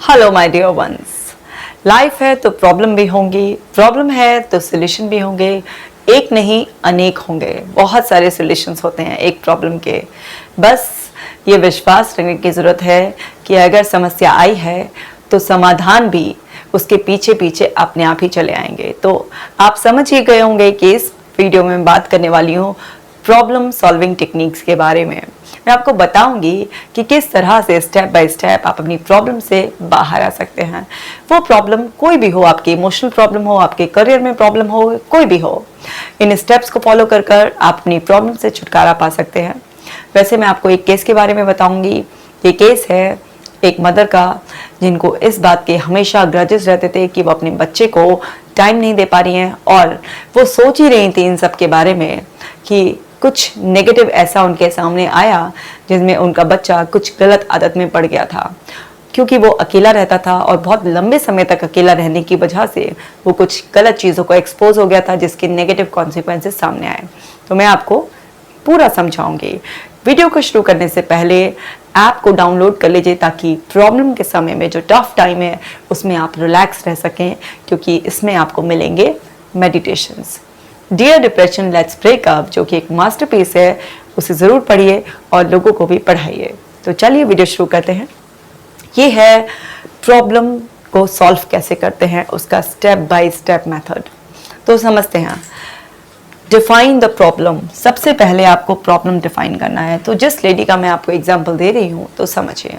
Hello my dear ones. Life है तो problem भी होंगी, प्रॉब्लम है तो सोल्यूशन भी होंगे। एक नहीं अनेक होंगे, बहुत सारे सोल्यूशंस होते हैं एक प्रॉब्लम के। बस ये विश्वास रखने की ज़रूरत है कि अगर समस्या आई है तो समाधान भी उसके पीछे पीछे अपने आप ही चले आएंगे। तो आप समझ ही गए होंगे कि इस वीडियो में मैं बात करने वाली हूँ प्रॉब्लम सॉल्विंग टेक्निक्स के बारे में। मैं आपको बताऊंगी कि किस तरह से स्टेप बाय स्टेप आप अपनी प्रॉब्लम से बाहर आ सकते हैं। वो प्रॉब्लम कोई भी हो, आपकी इमोशनल प्रॉब्लम हो, आपके करियर में प्रॉब्लम हो, कोई भी हो, इन स्टेप्स को फॉलो कर कर आप अपनी प्रॉब्लम से छुटकारा पा सकते हैं। वैसे मैं आपको एक केस के बारे में बताऊंगी। ये केस है एक मदर का, जिनको इस बात के हमेशा ग्रजेस रहते थे कि वो अपने बच्चे को टाइम नहीं दे पा रही हैं, और वो सोच ही रही थी इन सब के बारे में कि कुछ नेगेटिव ऐसा उनके सामने आया जिसमें उनका बच्चा कुछ गलत आदत में पड़ गया था। क्योंकि वो अकेला रहता था और बहुत लंबे समय तक अकेला रहने की वजह से वो कुछ गलत चीज़ों को एक्सपोज हो गया था, जिसके नेगेटिव कॉन्सिक्वेंसेस सामने आए। तो मैं आपको पूरा समझाऊंगी। वीडियो को शुरू करने से पहले ऐप को डाउनलोड कर लीजिए ताकि प्रॉब्लम के समय में जो टफ टाइम है उसमें आप रिलैक्स रह सकें, क्योंकि इसमें आपको मिलेंगे meditations. Dear depression let's break up, जो कि एक मास्टरपीस है, उसे ज़रूर पढ़िए और लोगों को भी पढ़ाइए। तो चलिए वीडियो शुरू करते हैं। ये है प्रॉब्लम को सॉल्व कैसे करते हैं, उसका स्टेप बाय स्टेप मेथड। तो समझते हैं। Define the problem. सबसे पहले आपको प्रॉब्लम डिफाइन करना है। तो जिस लेडी का मैं आपको एग्जाम्पल दे रही हूँ, तो समझिए।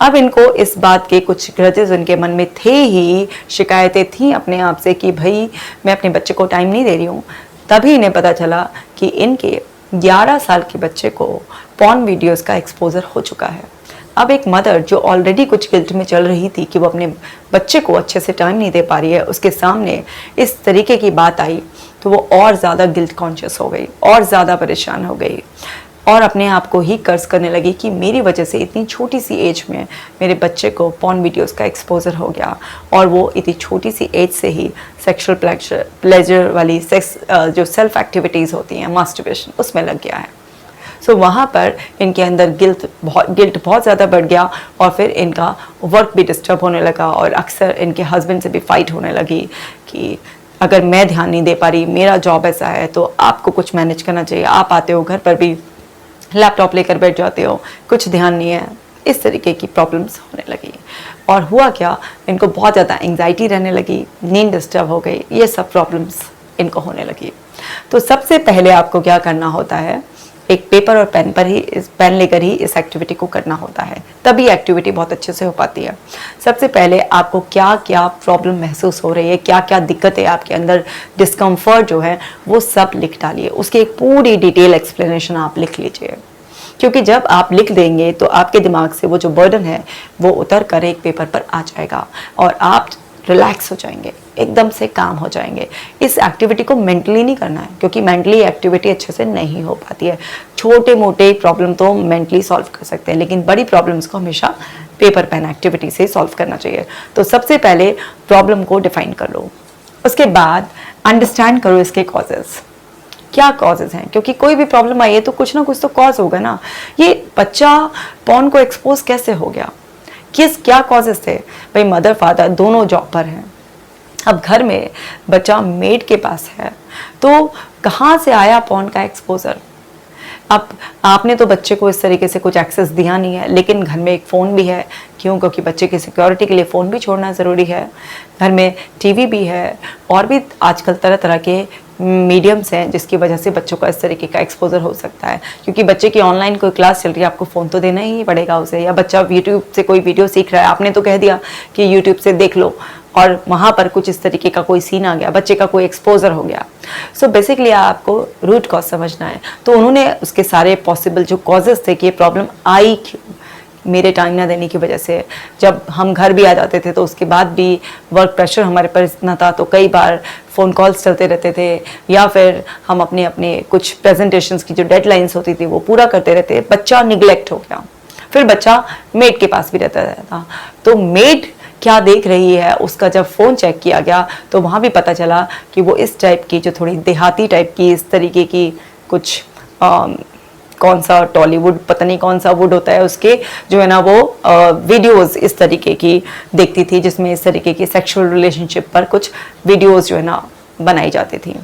अब इनको इस बात के कुछ ग्रजेस उनके मन में थे ही, शिकायतें थी अपने आप से कि भाई मैं अपने बच्चे को टाइम नहीं दे रही हूँ। तभी इन्हें पता चला कि इनके 11 साल के बच्चे को पॉर्न वीडियोस का एक्सपोजर हो चुका है। अब एक मदर जो ऑलरेडी कुछ गिल्ट में चल रही थी कि वो अपने बच्चे को अच्छे से टाइम नहीं दे पा रही है, उसके सामने इस तरीके की बात आई तो वो और ज़्यादा गिल्ट कॉन्शियस हो गई और ज़्यादा परेशान हो गई और अपने आप को ही कर्ज करने लगी कि मेरी वजह से इतनी छोटी सी एज में मेरे बच्चे को पॉर्न वीडियोस का एक्सपोजर हो गया, और वो इतनी छोटी सी एज से ही सेक्सुअल प्लेजर वाली सेक्स जो सेल्फ एक्टिविटीज़ होती हैं, मास्टरबेशन, उसमें लग गया है। सो वहाँ पर इनके अंदर गिल्ट बहुत ज़्यादा बढ़ गया और फिर इनका वर्क भी डिस्टर्ब होने लगा और अक्सर इनके हस्बैंड से भी फाइट होने लगी कि अगर मैं ध्यान नहीं दे पा रही, मेरा जॉब ऐसा है, तो आपको कुछ मैनेज करना चाहिए। आप आते हो घर पर भी लैपटॉप लेकर बैठ जाते हो, कुछ ध्यान नहीं है। इस तरीके की प्रॉब्लम्स होने लगी। और हुआ क्या, इनको बहुत ज़्यादा एंग्जाइटी रहने लगी, नींद डिस्टर्ब हो गई, ये सब प्रॉब्लम्स इनको होने लगी। तो सबसे पहले आपको क्या करना होता है, एक पेपर और पेन लेकर ही इस एक्टिविटी को करना होता है, तभी एक्टिविटी बहुत अच्छे से हो पाती है। सबसे पहले आपको क्या क्या प्रॉब्लम महसूस हो रही है, क्या क्या दिक्कत है आपके अंदर, डिस्कम्फर्ट जो है वो सब लिख डालिए। उसकी एक पूरी डिटेल एक्सप्लेनेशन आप लिख लीजिए, क्योंकि जब आप लिख देंगे तो आपके दिमाग से वो जो बर्डन है वो उतर कर एक पेपर पर आ जाएगा और आप रिलैक्स हो जाएंगे, एकदम से काम हो जाएंगे। इस एक्टिविटी को मेंटली नहीं करना है, क्योंकि मेंटली एक्टिविटी अच्छे से नहीं हो पाती है। छोटे मोटे प्रॉब्लम तो मेंटली सॉल्व कर सकते हैं, लेकिन बड़ी प्रॉब्लम्स को हमेशा पेपर पेन एक्टिविटी से सॉल्व करना चाहिए। तो सबसे पहले प्रॉब्लम को डिफाइन कर लो, उसके बाद अंडरस्टैंड करो इसके कॉजेज़, क्या कॉजेज़ हैं, क्योंकि कोई भी प्रॉब्लम आई है तो कुछ ना कुछ तो कॉज होगा ना। ये बच्चा पॉर्न को एक्सपोज कैसे हो गया, क्या कॉजेस थे? भाई मदर फादर दोनों जॉब पर हैं, अब घर में बच्चा मेड के पास है, तो कहाँ से आया पॉर्न का एक्सपोजर? अब आपने तो बच्चे को इस तरीके से कुछ एक्सेस दिया नहीं है, लेकिन घर में एक फ़ोन भी है। क्यों? क्योंकि बच्चे की सिक्योरिटी के लिए फ़ोन भी छोड़ना ज़रूरी है। घर में टीवी भी है और भी आजकल तरह तरह के मीडियम्स हैं जिसकी वजह से बच्चों का इस तरीके का एक्सपोजर हो सकता है। क्योंकि बच्चे की ऑनलाइन कोई क्लास चल रही है, आपको फ़ोन तो देना ही पड़ेगा उसे, या बच्चा यूट्यूब से कोई वीडियो सीख रहा है, आपने तो कह दिया कि यूट्यूब से देख लो, और वहाँ पर कुछ इस तरीके का कोई सीन आ गया, बच्चे का कोई एक्सपोजर हो गया। सो बेसिकली आपको रूट कॉज समझना है। तो उन्होंने उसके सारे पॉसिबल जो कॉजेज़ थे कि ये प्रॉब्लम आई क्यों, मेरे टाइम ना देने की वजह से। जब हम घर भी आ जाते थे तो उसके बाद भी वर्क प्रेशर हमारे पर इतना था, तो कई बार फ़ोन कॉल्स चलते रहते थे, या फिर हम अपने अपने कुछ प्रेजेंटेशंस की जो डेडलाइंस होती थी वो पूरा करते रहते। बच्चा निगलेक्ट हो गया, फिर बच्चा मेड के पास भी रहता था। तो मेड क्या देख रही है, उसका जब फ़ोन चेक किया गया तो वहाँ भी पता चला कि वो इस टाइप की, जो थोड़ी देहाती टाइप की, इस तरीके की कुछ कौन सा टॉलीवुड, पता नहीं कौन सा वुड होता है, उसके जो है ना वो वीडियोस इस तरीके की देखती थी, जिसमें इस तरीके की सेक्सुअल रिलेशनशिप पर कुछ वीडियोस जो है ना बनाई जाती थी।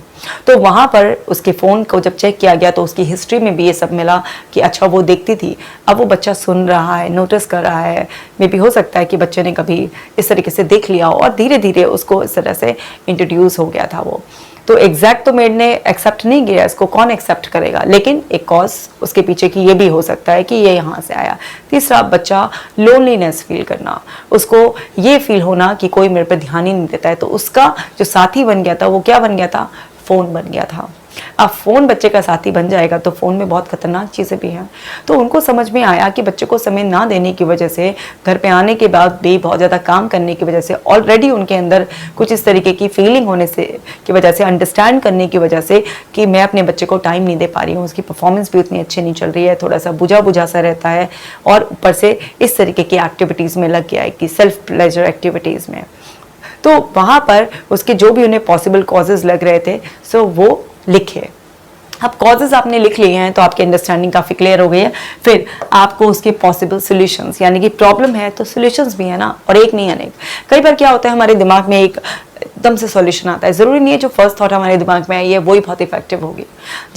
तो वहाँ पर उसके फ़ोन को जब चेक किया गया तो उसकी हिस्ट्री में भी ये सब मिला कि अच्छा वो देखती थी, अब वो बच्चा सुन रहा है, नोटिस कर रहा है। मे भी हो सकता है कि बच्चे ने कभी इस तरीके से देख लिया हो और धीरे धीरे उसको इस तरह से इंट्रोड्यूस हो गया था वो। तो एग्जैक्ट तो मेड ने एक्सेप्ट नहीं किया, इसको कौन एक्सेप्ट करेगा, लेकिन एक कॉज उसके पीछे की ये भी हो सकता है कि ये यहाँ से आया। तीसरा, बच्चा लोनलीनेस फील करना, उसको ये फील होना कि कोई मेरे पे ध्यान ही नहीं देता है, तो उसका जो साथी बन गया था वो क्या बन गया था, फ़ोन बन गया था। अब फ़ोन बच्चे का साथी बन जाएगा तो फ़ोन में बहुत खतरनाक चीज़ें भी हैं। तो उनको समझ में आया कि बच्चे को समय ना देने की वजह से, घर पे आने के बाद भी बहुत ज़्यादा काम करने की वजह से, ऑलरेडी उनके अंदर कुछ इस तरीके की फीलिंग होने से की वजह से, अंडरस्टैंड करने की वजह से कि मैं अपने बच्चे को टाइम नहीं दे पा रही हूँ, उसकी परफॉर्मेंस भी उतनी अच्छी नहीं चल रही है, थोड़ा सा बुझा बुझा सा रहता है, और ऊपर से इस तरीके की एक्टिविटीज़ में लग गया है कि सेल्फ प्लेजर एक्टिविटीज़ में। तो वहाँ पर उसके जो भी उन्हें पॉसिबल कॉजेज़ लग रहे थे, सो वो लिखे। अब कॉजेज आपने लिख लिए हैं तो आपकी अंडरस्टैंडिंग काफ़ी क्लियर हो गई है। फिर आपको उसके पॉसिबल सॉल्यूशंस, यानी कि प्रॉब्लम है तो सॉल्यूशंस भी है ना, और एक नहीं अनेक। कई बार क्या होता है, हमारे दिमाग में एक एकदम से सॉल्यूशन आता है, ज़रूरी नहीं है जो फर्स्ट थॉट हमारे दिमाग में आई है वही बहुत इफेक्टिव होगी।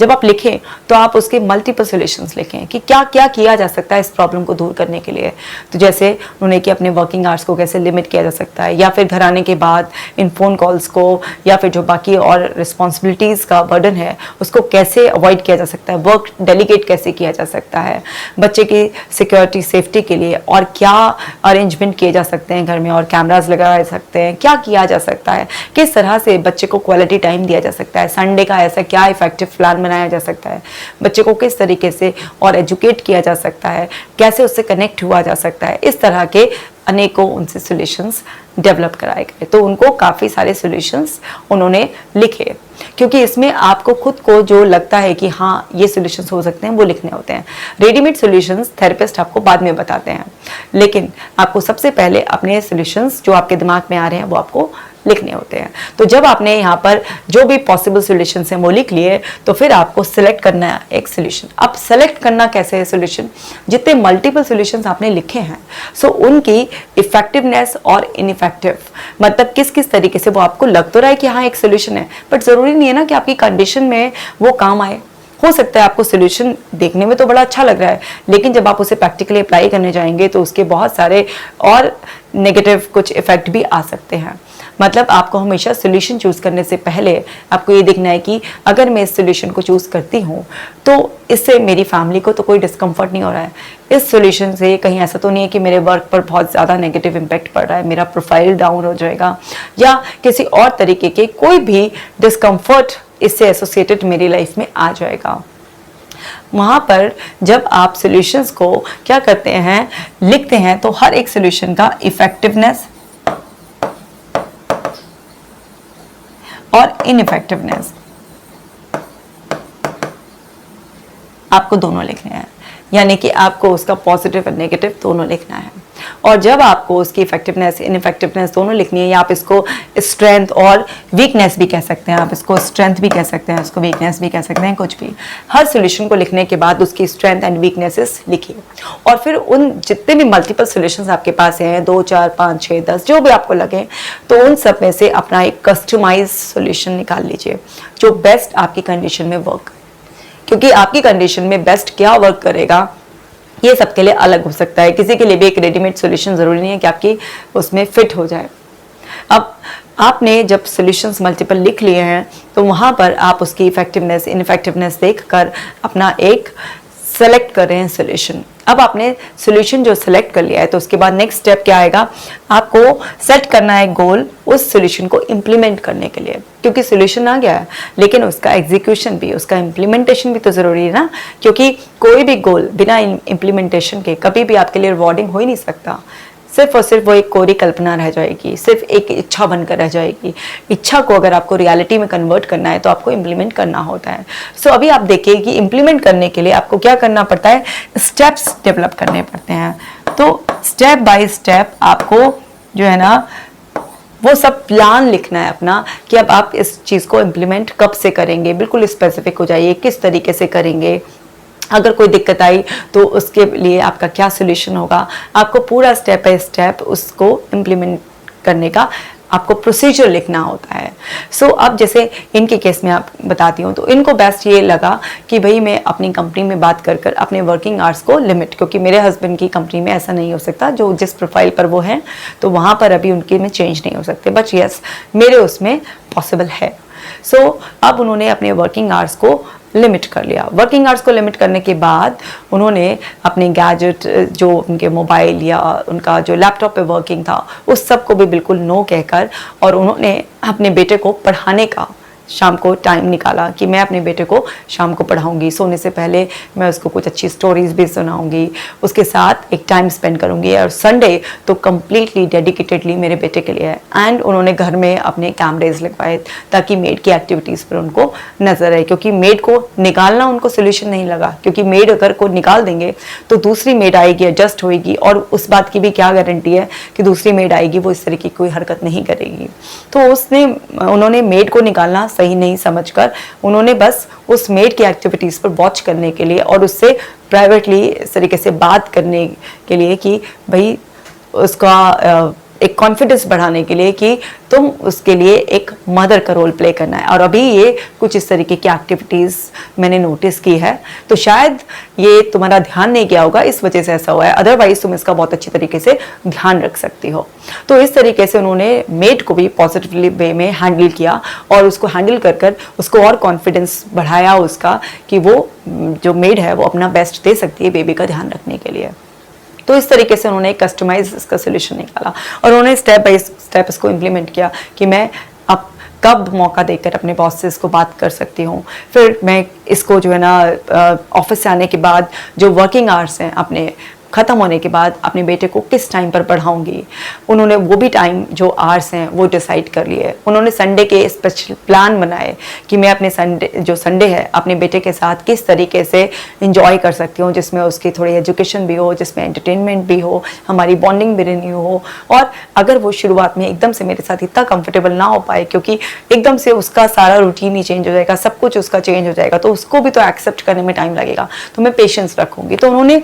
जब आप लिखें तो आप उसके मल्टीपल सॉल्यूशंस लिखें कि क्या क्या किया जा सकता है इस प्रॉब्लम को दूर करने के लिए। तो जैसे उन्होंने कि अपने वर्किंग आवर्स को कैसे लिमिट किया जा सकता है, या फिर घर आने के बाद इन फ़ोन कॉल्स को, या फिर जो बाकी और रिस्पॉन्सिबिलिटीज़ का बर्डन है उसको कैसे अवॉइड किया जा सकता है, वर्क डेलीगेट कैसे किया जा सकता है, बच्चे की सिक्योरिटी सेफ्टी के लिए और क्या अरेंजमेंट किए जा सकते हैं घर में, और कैमराज लगाए सकते हैं, क्या किया जा सकता है, किस तरह से बच्चे को क्वालिटी टाइम दिया जा सकता है, संडे का ऐसा क्या इफेक्टिव प्लान बनाया जा सकता है, बच्चे को किस तरीके से और एजुकेट किया जा सकता है, कैसे उससे कनेक्ट हुआ जा सकता है। इस तरह के अनेकों उनसे सॉल्यूशंस डेवलप कराए गए। तो उनको काफ़ी सारे सॉल्यूशंस उन्होंने लिखे, क्योंकि इसमें आपको खुद को जो लगता है कि हाँ ये सॉल्यूशंस हो सकते हैं वो लिखने होते हैं। रेडीमेड सॉल्यूशंस थेरेपिस्ट आपको बाद में बताते हैं, लेकिन आपको सबसे पहले अपने सॉल्यूशंस जो आपके दिमाग में आ रहे हैं वो आपको लिखने होते हैं। तो जब आपने यहाँ पर जो भी पॉसिबल सॉल्यूशन हैं वो लिख लिए, तो फिर आपको सिलेक्ट करना है एक सॉल्यूशन। अब सेलेक्ट करना कैसे है सॉल्यूशन, जितने मल्टीपल सॉल्यूशंस आपने लिखे हैं सो उनकी इफेक्टिवनेस और इनइफेक्टिव, मतलब किस किस तरीके से वो आपको लग तो रहा है कि हाँ एक सॉल्यूशन है, बट ज़रूरी नहीं है ना कि आपकी कंडीशन में वो काम आए। हो सकता है आपको सॉल्यूशन देखने में तो बड़ा अच्छा लग रहा है, लेकिन जब आप उसे प्रैक्टिकली अप्लाई करने जाएंगे तो उसके बहुत सारे और नेगेटिव कुछ इफेक्ट भी आ सकते हैं। मतलब आपको हमेशा सॉल्यूशन चूज़ करने से पहले आपको ये देखना है कि अगर मैं इस सॉल्यूशन को चूज़ करती हूँ तो इससे मेरी फैमिली को तो कोई डिस्कम्फर्ट नहीं हो रहा है, इस सॉल्यूशन से कहीं ऐसा तो नहीं है कि मेरे वर्क पर बहुत ज़्यादा नेगेटिव इम्पैक्ट पड़ रहा है, मेरा प्रोफाइल डाउन हो जाएगा, या किसी और तरीके के कोई भी डिस्कम्फर्ट इससे एसोसिएटेड मेरी लाइफ में आ जाएगा। वहाँ पर जब आप सॉल्यूशंस को क्या करते हैं, लिखते हैं, तो हर एक सॉल्यूशन का इफेक्टिवनेस और इनइफेक्टिवनेस आपको दोनों लिखने हैं, यानी कि आपको उसका पॉजिटिव और नेगेटिव दोनों लिखना है। और जब आपको उसकी इफेक्टिवनेस इनइफेक्टिवनेस दोनों लिखनी है, या आप इसको स्ट्रेंथ और वीकनेस भी कह सकते हैं, आप इसको स्ट्रेंथ भी कह सकते हैं, इसको वीकनेस भी कह सकते हैं, कुछ भी। हर सॉल्यूशन को लिखने के बाद उसकी स्ट्रेंथ एंड वीकनेसेस लिखिए, और फिर उन जितने भी मल्टीपल सॉल्यूशंस आपके पास हैं, 2, 4, 5, 6, 10 जो भी आपको लगे, तो उन सब में से अपना एक कस्टमाइज सॉल्यूशन निकाल लीजिए जो बेस्ट आपकी कंडीशन में वर्क, क्योंकि आपकी कंडीशन में बेस्ट क्या वर्क करेगा ये सबके लिए अलग हो सकता है। किसी के लिए भी एक रेडीमेड सॉल्यूशन ज़रूरी नहीं है कि आपकी उसमें फिट हो जाए। अब आपने जब सॉल्यूशंस मल्टीपल लिख लिए हैं तो वहाँ पर आप उसकी इफेक्टिवनेस इनइफेक्टिवनेस देखकर अपना एक सेलेक्ट कर रहे हैं सॉल्यूशन। अब आपने सॉल्यूशन जो सेलेक्ट कर लिया है तो उसके बाद नेक्स्ट स्टेप क्या आएगा, आपको सेट करना है गोल उस सॉल्यूशन को इम्प्लीमेंट करने के लिए, क्योंकि सॉल्यूशन आ गया है लेकिन उसका एग्जीक्यूशन भी, उसका इम्प्लीमेंटेशन भी तो ज़रूरी है ना, क्योंकि कोई भी गोल बिना इम्प्लीमेंटेशन के कभी भी आपके लिए रिवॉर्डिंग हो ही नहीं सकता। सिर्फ और सिर्फ वो एक कोरी कल्पना रह जाएगी, सिर्फ एक इच्छा बनकर रह जाएगी। इच्छा को अगर आपको रियलिटी में कन्वर्ट करना है तो आपको इम्प्लीमेंट करना होता है। सो अभी आप देखिए कि इम्प्लीमेंट करने के लिए आपको क्या करना पड़ता है, स्टेप्स डेवलप करने पड़ते हैं। तो स्टेप बाय स्टेप आपको जो है ना वो सब प्लान लिखना है अपना, कि अब आप इस चीज़ को इम्प्लीमेंट कब से करेंगे, बिल्कुल स्पेसिफिक हो जाइए, किस तरीके से करेंगे, अगर कोई दिक्कत आई तो उसके लिए आपका क्या सोल्यूशन होगा, आपको पूरा स्टेप बाय स्टेप उसको इम्प्लीमेंट करने का आपको प्रोसीजर लिखना होता है। सो अब जैसे इनके केस में आप बताती हूँ, तो इनको बेस्ट ये लगा कि भाई मैं अपनी कंपनी में बात कर कर अपने वर्किंग आवर्स को लिमिट, क्योंकि मेरे हस्बैंड की कंपनी में ऐसा नहीं हो सकता, जो जिस प्रोफाइल पर वो हैं तो वहाँ पर अभी उनके में चेंज नहीं हो सकते, बट यस मेरे उसमें पॉसिबल है। सो अब उन्होंने अपने वर्किंग आवर्स को लिमिट कर लिया। वर्किंग आवर्स को लिमिट करने के बाद उन्होंने अपने गैजेट, जो उनके मोबाइल या उनका जो लैपटॉप पे वर्किंग था, उस सब को भी बिल्कुल नो कहकर, और उन्होंने अपने बेटे को पढ़ाने का शाम को टाइम निकाला कि मैं अपने बेटे को शाम को पढ़ाऊंगी, सोने से पहले मैं उसको कुछ अच्छी स्टोरीज भी सुनाऊंगी, उसके साथ एक टाइम स्पेंड करूंगी, और संडे तो कम्प्लीटली डेडिकेटेडली मेरे बेटे के लिए है। एंड उन्होंने घर में अपने कैमरेज लगवाए ताकि मेड की एक्टिविटीज़ पर उनको नजर आए, क्योंकि मेड को निकालना उनको सोल्यूशन नहीं लगा, क्योंकि मेड अगर को निकाल देंगे तो दूसरी मेड आएगी, एडजस्ट होएगी, और उस बात की भी क्या गारंटी है कि दूसरी मेड आएगी वो इस तरह की कोई हरकत नहीं करेगी। तो उन्होंने मेड को निकालना सही नहीं समझकर उन्होंने बस उस मेड की एक्टिविटीज पर वॉच करने के लिए और उससे प्राइवेटली इस तरीके से बात करने के लिए कि भाई उसका एक कॉन्फिडेंस बढ़ाने के लिए कि तुम उसके लिए एक मदर का रोल प्ले करना है। और अभी ये कुछ इस तरीके की एक्टिविटीज़ मैंने नोटिस की है, तो शायद ये तुम्हारा ध्यान नहीं किया होगा, इस वजह से ऐसा हुआ है, अदरवाइज तुम इसका बहुत अच्छी तरीके से ध्यान रख सकती हो। तो इस तरीके से उन्होंने मेड को भी पॉजिटिवली वे में हैंडल किया, और उसको हैंडल कर कर उसको और कॉन्फिडेंस बढ़ाया उसका कि वो जो मेड है वो अपना बेस्ट दे सकती है बेबी का ध्यान रखने के लिए। तो इस तरीके से उन्होंने एक कस्टमाइज इसका सोल्यूशन निकाला, और उन्होंने स्टेप बाय स्टेप इसको इम्प्लीमेंट किया कि मैं अब कब मौका देकर अपने बॉस से इसको बात कर सकती हूँ। फिर मैं इसको जो है ना ऑफिस से आने के बाद जो वर्किंग आवर्स हैं अपने ख़त्म होने के बाद अपने बेटे को किस टाइम पर पढ़ाऊंगी, उन्होंने वो भी टाइम जो आवर्स हैं वो डिसाइड कर लिए। उन्होंने संडे के स्पेशल प्लान बनाए कि मैं अपने संडे है अपने बेटे के साथ किस तरीके से इंजॉय कर सकती हूँ, जिसमें उसकी थोड़ी एजुकेशन भी हो, जिसमें एंटरटेनमेंट भी हो, हमारी बॉन्डिंग भी रिन्यू हो। और अगर वो शुरुआत में एकदम से मेरे साथ इतना कंफर्टेबल ना हो पाए, क्योंकि एकदम से उसका सारा रूटीन ही चेंज हो जाएगा, सब कुछ उसका चेंज हो जाएगा, तो उसको भी तो एक्सेप्ट करने में टाइम लगेगा, तो मैं पेशेंस रखूँगी। तो उन्होंने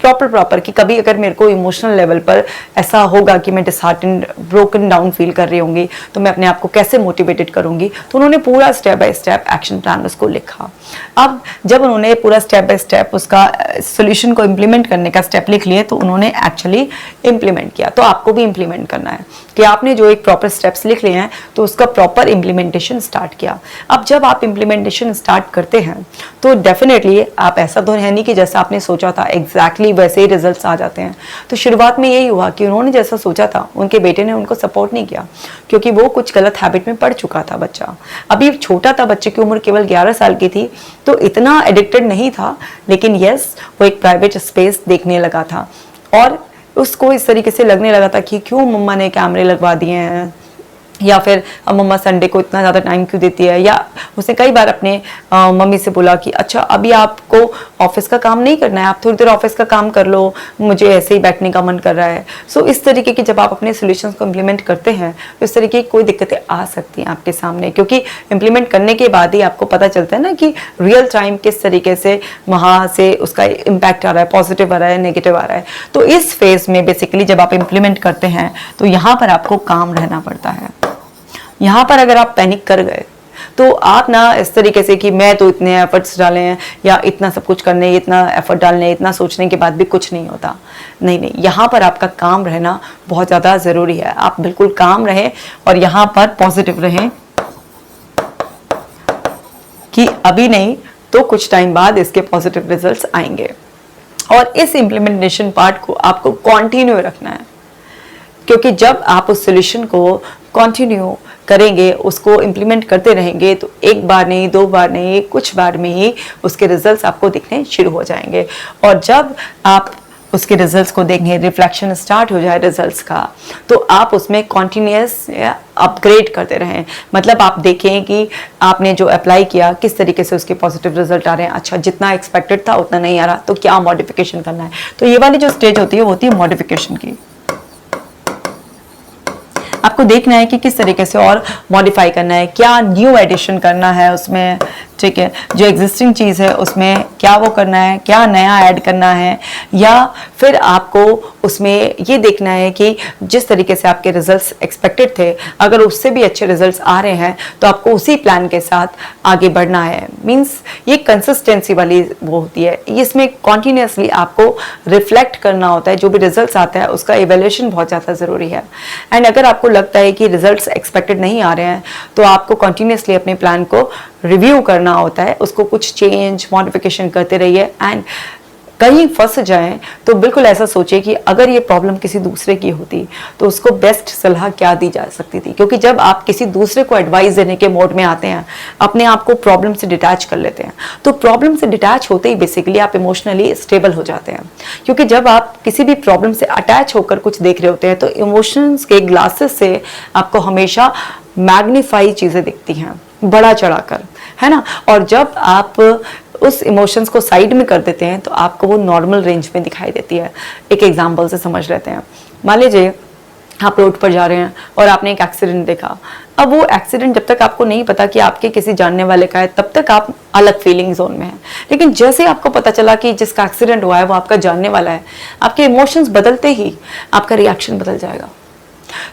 प्रॉपर कि कभी अगर मेरे को इमोशनल लेवल पर ऐसा होगा कि मैं डिसहार्टेंड ब्रोकन डाउन फील कर रही होंगी, तो मैं अपने आप को कैसे मोटिवेटेड करूंगी, तो उन्होंने पूरा step by step action plan उसको लिखा। अब जब उन्होंने पूरा स्टेप बाय स्टेप उसका सोल्यूशन को इम्प्लीमेंट करने का स्टेप लिख लिए, तो उन्होंने एक्चुअली इम्प्लीमेंट किया। तो आपको भी इम्प्लीमेंट करना है कि आपने जो एक प्रॉपर स्टेप्स लिख लिए हैं तो उसका प्रॉपर इम्प्लीमेंटेशन स्टार्ट किया। अब जब आप इम्प्लीमेंटेशन स्टार्ट करते हैं तो डेफिनेटली आप ऐसा तो है नहीं कि जैसा आपने सोचा था एग्जैक्टली वैसे ही रिजल्ट्स आ जाते हैं। तो शुरुआत में यही हुआ कि उन्होंने जैसा सोचा था उनके बेटे ने उनको सपोर्ट नहीं किया, क्योंकि वो कुछ गलत हैबिट में पड़ चुका था बच्चा। अभी छोटा था, बच्चे की उम्र केवल 11 साल की थी, तो इतना एडिक्टेड नहीं था, लेकिन यस वो एक प्राइवेट स्पेस देखने लगा था, और उसको इस तरीके से लगने लगा था कि क्यों मम्मा ने कैमरे लगवा दिए हैं, या फिर मम्मा संडे को इतना ज़्यादा टाइम क्यों देती है। या उसने कई बार अपने मम्मी से बोला कि अच्छा अभी आपको ऑफिस का काम नहीं करना है, आप थोड़ी देर ऑफिस का काम कर लो, मुझे ऐसे ही बैठने का मन कर रहा है। सो इस तरीके की जब आप अपने सोल्यूशंस को इम्प्लीमेंट करते हैं तो इस तरीके की कोई दिक्कतें आ सकती हैं आपके सामने, क्योंकि इम्प्लीमेंट करने के बाद ही आपको पता चलता है ना कि रियल टाइम किस तरीके से वहाँ से उसका इम्पैक्ट आ रहा है, पॉजिटिव आ रहा है, नेगेटिव आ रहा है। तो इस फेज में बेसिकली जब आप इम्प्लीमेंट करते हैं तो यहाँ पर आपको काम रहना पड़ता है। यहाँ पर अगर आप पैनिक कर गए तो आप ना इस तरीके से कि मैं तो इतने एफर्ट्स डाले हैं या इतना सब कुछ करने, इतना एफर्ट डालने, इतना सोचने के बाद भी कुछ नहीं होता, नहीं, यहाँ पर आपका काम रहना बहुत ज़्यादा ज़रूरी है। आप बिल्कुल काम रहें और यहाँ पर पॉजिटिव रहें कि अभी नहीं तो कुछ टाइम बाद इसके पॉजिटिव रिजल्ट्स आएंगे। और इस इम्प्लीमेंटेशन पार्ट को आपको कंटिन्यू रखना है, क्योंकि जब आप उस सोल्यूशन को कंटिन्यू करेंगे, उसको इम्प्लीमेंट करते रहेंगे, तो एक बार नहीं, दो बार नहीं, कुछ बार में ही उसके रिजल्ट्स आपको दिखने शुरू हो जाएंगे। और जब आप उसके रिजल्ट्स को देखें, रिफ्लेक्शन स्टार्ट हो जाए रिजल्ट्स का, तो आप उसमें कॉन्टिन्यूस अपग्रेड करते रहें। मतलब आप देखें कि आपने जो अप्लाई किया किस तरीके से उसके पॉजिटिव रिजल्ट आ रहे हैं। अच्छा जितना एक्सपेक्टेड था उतना नहीं आ रहा, तो क्या मॉडिफिकेशन करना है। तो ये वाली जो स्टेज होती है वो होती है मॉडिफिकेशन की। आपको देखना है कि किस तरीके से और मॉडिफाई करना है, क्या न्यू एडिशन करना है उसमें, ठीक है, जो एग्जिस्टिंग चीज़ है उसमें क्या वो करना है, क्या नया ऐड करना है, या फिर आपको उसमें ये देखना है कि जिस तरीके से आपके रिजल्ट्स एक्सपेक्टेड थे अगर उससे भी अच्छे रिजल्ट्स आ रहे हैं तो आपको उसी प्लान के साथ आगे बढ़ना है। मींस ये कंसिस्टेंसी वाली वो होती है, इसमें कॉन्टीन्यूसली आपको रिफ्लेक्ट करना होता है। जो भी रिजल्ट्स आता है उसका इवेल्यूएशन बहुत ज़्यादा ज़रूरी है। एंड अगर आपको लगता है कि रिजल्ट्स एक्सपेक्टेड नहीं आ रहे हैं तो आपको कॉन्टीन्यूसली अपने प्लान को रिव्यू करना होता है, उसको कुछ चेंज मॉडिफिकेशन करते रहिए। एंड कहीं फंस जाएं तो बिल्कुल ऐसा सोचिए कि अगर ये प्रॉब्लम किसी दूसरे की होती तो उसको बेस्ट सलाह क्या दी जा सकती थी। क्योंकि जब आप किसी दूसरे को एडवाइस देने के मोड में आते हैं, अपने आप को प्रॉब्लम से डिटैच कर लेते हैं, तो प्रॉब्लम से डिटैच होते ही बेसिकली आप इमोशनली स्टेबल हो जाते हैं। क्योंकि जब आप किसी भी प्रॉब्लम से अटैच होकर कुछ देख रहे होते हैं तो इमोशंस के ग्लासेस से आपको हमेशा मैग्नीफाई चीज़ें दिखती हैं, बड़ा चढ़ाकर, है ना। और जब आप उस इमोशंस को साइड में कर देते हैं तो आपको वो नॉर्मल रेंज में दिखाई देती है। एक एग्जांपल से समझ लेते हैं। मान लीजिए आप रोड पर जा रहे हैं और आपने एक एक्सीडेंट देखा। अब वो एक्सीडेंट जब तक आपको नहीं पता कि आपके किसी जानने वाले का है तब तक आप अलग फीलिंग जोन में हैं। लेकिन जैसे आपको पता चला कि जिसका एक्सीडेंट हुआ है वो आपका जानने वाला है, आपके इमोशंस बदलते ही आपका रिएक्शन बदल जाएगा।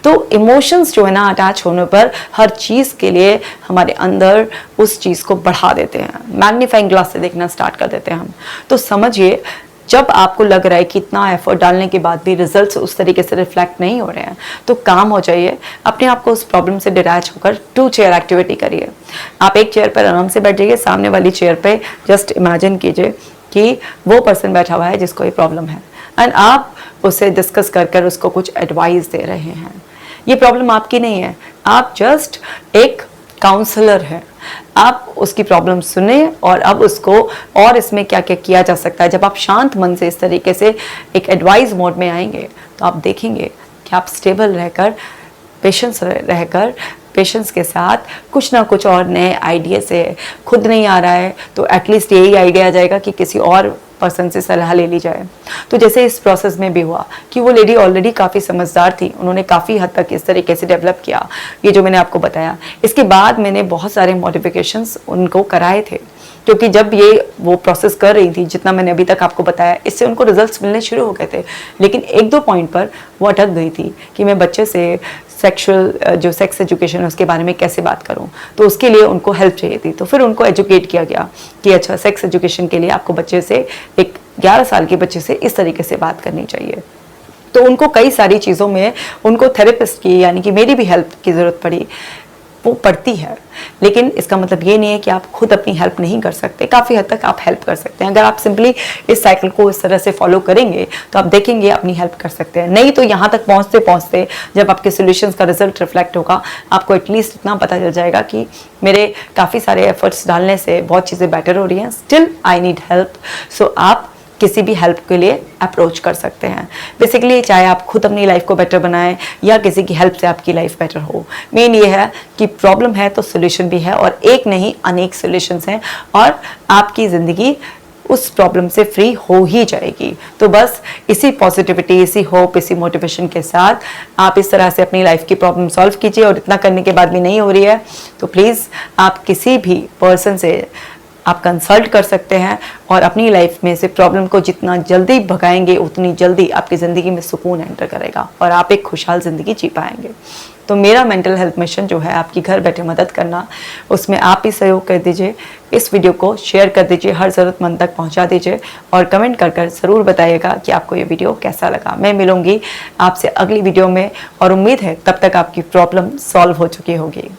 तो इमोशंस जो है ना अटैच होने पर हर चीज़ के लिए हमारे अंदर उस चीज़ को बढ़ा देते हैं, मैग्नीफाइंग ग्लास से देखना स्टार्ट कर देते हैं हम। तो समझिए जब आपको लग रहा है कि इतना एफर्ट डालने के बाद भी रिजल्ट्स उस तरीके से रिफ्लेक्ट नहीं हो रहे हैं तो काम हो जाइए, अपने आप को उस प्रॉब्लम से डिटैच होकर 2 चेयर एक्टिविटी करिए। आप एक चेयर पर आराम से बैठ जाइए, सामने वाली चेयर पे जस्ट इमेजिन कीजिए कि वो पर्सन बैठा हुआ है जिसको ये प्रॉब्लम है एंड आप उससे डिस्कस कर उसको कुछ एडवाइस दे रहे हैं। ये प्रॉब्लम आपकी नहीं है, आप जस्ट एक काउंसलर हैं। आप उसकी प्रॉब्लम सुने और अब उसको और इसमें क्या क्या किया जा सकता है। जब आप शांत मन से इस तरीके से एक एडवाइस मोड में आएंगे तो आप देखेंगे कि आप स्टेबल रहकर पेशेंस के साथ कुछ ना कुछ और नए आइडिया से, खुद नहीं आ रहा है तो एटलीस्ट यही आइडिया आ जाएगा कि किसी और पर्सन से सलाह ले ली जाए। तो जैसे इस प्रोसेस में भी हुआ कि वो लेडी ऑलरेडी काफ़ी समझदार थी, उन्होंने काफ़ी हद तक इस तरीके से डेवलप किया, ये जो मैंने आपको बताया। इसके बाद मैंने बहुत सारे मॉडिफिकेशंस उनको कराए थे, क्योंकि जब ये वो प्रोसेस कर रही थी, जितना मैंने अभी तक आपको बताया, इससे उनको रिजल्ट्स मिलने शुरू हो गए थे। लेकिन 1-2 पॉइंट पर वो अटक गई थी कि मैं बच्चे से जो सेक्स एजुकेशन है उसके बारे में कैसे बात करूं। तो उसके लिए उनको हेल्प चाहिए थी। तो फिर उनको एजुकेट किया गया कि अच्छा, सेक्स एजुकेशन के लिए आपको बच्चे से, एक 11 साल के बच्चे से इस तरीके से बात करनी चाहिए। तो उनको कई सारी चीज़ों में उनको थेरेपिस्ट की, यानी कि मेरी भी हेल्प की ज़रूरत पड़ी, वो पड़ती है। लेकिन इसका मतलब ये नहीं है कि आप खुद अपनी हेल्प नहीं कर सकते, काफ़ी हद तक आप हेल्प कर सकते हैं। अगर आप सिंपली इस साइकिल को इस तरह से फॉलो करेंगे तो आप देखेंगे अपनी हेल्प कर सकते हैं। नहीं तो यहाँ तक पहुँचते पहुँचते जब आपके सॉल्यूशंस का रिजल्ट रिफ्लेक्ट होगा, आपको एटलीस्ट इतना पता चल जाएगा कि मेरे काफ़ी सारे एफर्ट्स डालने से बहुत चीज़ें बेटर हो रही हैं, स्टिल आई नीड हेल्प। सो आप किसी भी हेल्प के लिए अप्रोच कर सकते हैं। बेसिकली चाहे आप खुद अपनी लाइफ को बेटर बनाएं या किसी की हेल्प से आपकी लाइफ बेटर हो, मेन ये है कि प्रॉब्लम है तो सोल्यूशन भी है, और एक नहीं अनेक सोल्यूशंस हैं, और आपकी ज़िंदगी उस प्रॉब्लम से फ्री हो ही जाएगी। तो बस इसी पॉजिटिविटी, इसी होप, इसी मोटिवेशन के साथ आप इस तरह से अपनी लाइफ की प्रॉब्लम सॉल्व कीजिए। और इतना करने के बाद भी नहीं हो रही है तो प्लीज़ आप किसी भी पर्सन से आप कंसल्ट कर सकते हैं, और अपनी लाइफ में से प्रॉब्लम को जितना जल्दी भगाएंगे उतनी जल्दी आपकी ज़िंदगी में सुकून एंटर करेगा और आप एक खुशहाल ज़िंदगी जी पाएंगे। तो मेरा मेंटल हेल्थ मिशन जो है आपकी घर बैठे मदद करना, उसमें आप ही सहयोग कर दीजिए। इस वीडियो को शेयर कर दीजिए, हर ज़रूरतमंद तक पहुंचा दीजिए, और कमेंट कर ज़रूर बताइएगा कि आपको ये वीडियो कैसा लगा। मैं मिलूंगी आपसे अगली वीडियो में, और उम्मीद है तब तक आपकी प्रॉब्लम सॉल्व हो चुकी होगी।